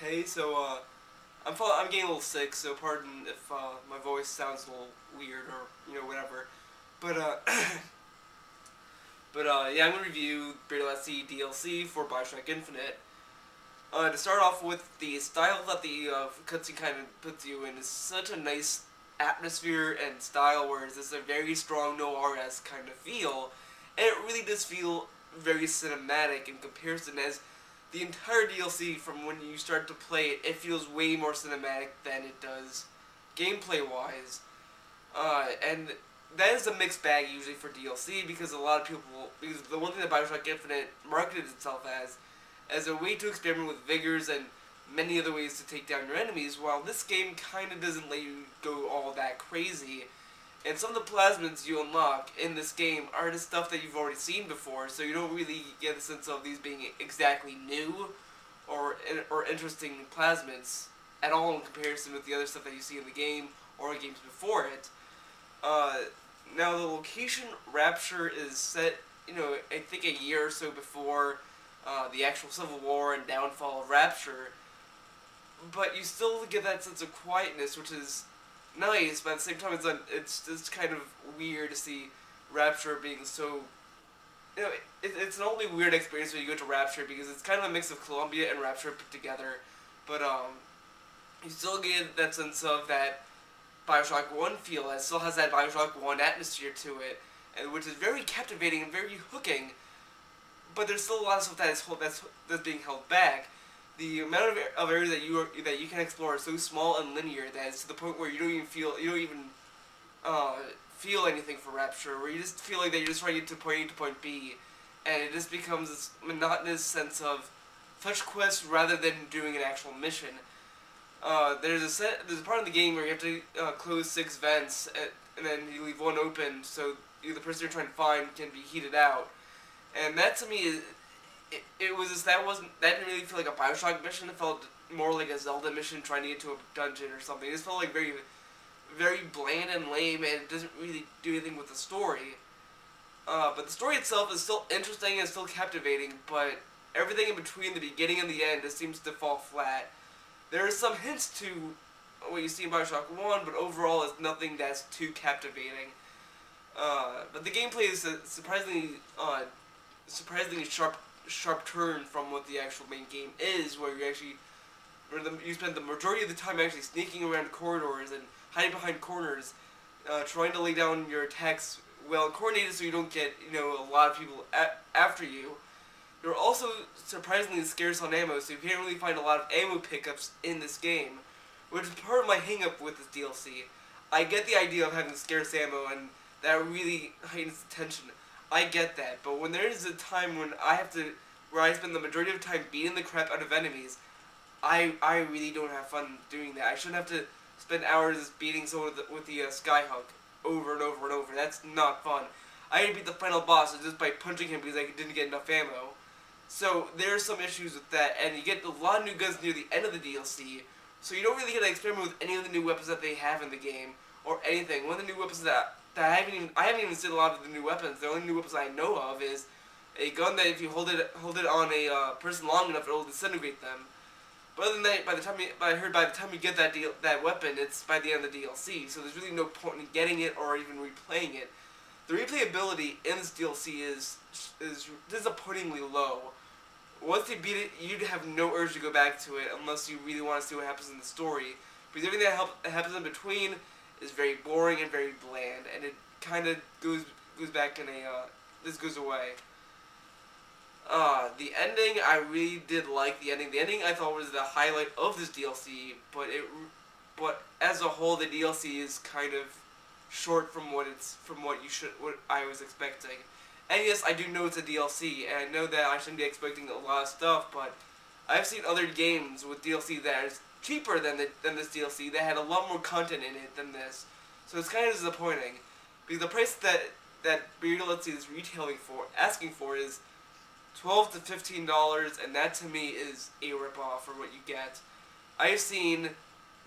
Hey, I'm getting a little sick, so pardon if my voice sounds a little weird or whatever. But yeah, I'm gonna review Bioshock DLC for Bioshock Infinite. To start off with, the style that the cutscene kind of puts you in is such a nice atmosphere and style, where it's a very strong noir-esque kind of feel, and it really does feel very cinematic in comparison. As the entire DLC, from when you start to play it, it feels way more cinematic than it does gameplay-wise. And that is a mixed bag usually for DLC, because because the one thing that Bioshock Infinite marketed itself as a way to experiment with vigors and many other ways to take down your enemies, while this game kind of doesn't let you go all that crazy. And some of the plasmids you unlock in this game are the stuff that you've already seen before, so you don't really get a sense of these being exactly new or interesting plasmids at all in comparison with the other stuff that you see in the game or in games before it. Uh, Now, the location Rapture is set, I think a year or so before the actual Civil War and downfall of Rapture, but you still get that sense of quietness, which is nice, but at the same time, it's just kind of weird to see Rapture being so. It's an only weird experience when you go to Rapture, because it's kind of a mix of Columbia and Rapture put together, but you still get that sense of that Bioshock 1 feel. It still has that Bioshock 1 atmosphere to it, and which is very captivating and very hooking. But there's still a lot of stuff that's being held back. The amount of area that you can explore is so small and linear that it's to the point where you don't even uh, feel anything for Rapture, where you just feel like that you're just trying to get to point A to point B, and it just becomes this monotonous sense of fetch quests rather than doing an actual mission. There's a part of the game where you have to close 6 vents, and then you leave one open, so the person you're trying to find can be heated out. And that to me that didn't really feel like a Bioshock mission. It felt more like a Zelda mission trying to get to a dungeon or something. It just felt like very bland and lame, and it doesn't really do anything with the story. But the story itself is still interesting and still captivating, but everything in between the beginning and the end just seems to fall flat. There are some hints to what you see in Bioshock 1, but overall it's nothing that's too captivating. But the gameplay is a surprisingly sharp turn from what the actual main game is, where you spend the majority of the time actually sneaking around corridors and hiding behind corners, trying to lay down your attacks well coordinated so you don't get a lot of people after you. You're also surprisingly scarce on ammo, so you can't really find a lot of ammo pickups in this game, which is part of my hang-up with this DLC. I get the idea of having scarce ammo, and that really heightens the tension. I get that, but when there is a time where I spend the majority of the time beating the crap out of enemies, I really don't have fun doing that. I shouldn't have to spend hours beating someone with the Skyhook over and over and over. That's not fun. I had to beat the final boss just by punching him because I didn't get enough ammo. So there are some issues with that, and you get a lot of new guns near the end of the DLC, so you don't really get to experiment with any of the new weapons that they have in the game, or anything. One of the new weapons that I haven't even seen a lot of the new weapons. The only new weapons I know of is a gun that if you hold it on a person long enough, it'll disintegrate them. But other than that, by the time you get that weapon, it's by the end of the DLC. So there's really no point in getting it or even replaying it. The replayability in this DLC is disappointingly low. Once you beat it, you'd have no urge to go back to it unless you really want to see what happens in the story. Because everything that happens in between is very boring and very bland, and it kind of goes back in this goes away. The ending, I really did like the ending. The ending I thought was the highlight of this DLC, but as a whole, the DLC is kind of short from what I was expecting. And yes, I do know it's a DLC, and I know that I shouldn't be expecting a lot of stuff, but I've seen other games with DLC that is cheaper than this DLC that had a lot more content in it than this. So it's kind of disappointing, because the price that DLC is asking for is $12 to $15, and that to me is a ripoff for what you get. I've seen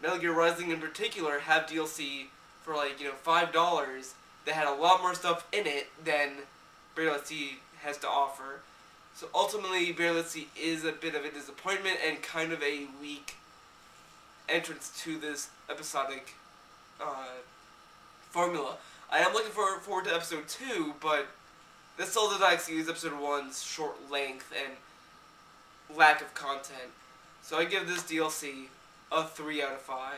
Metal Gear Rising in particular have DLC for $5 that had a lot more stuff in it than DLC has to offer. So ultimately, Bear Let's See is a bit of a disappointment and kind of a weak entrance to this episodic formula. I am looking forward to episode 2, but this still does not excuse episode 1's short length and lack of content. So I give this DLC a 3 out of 5.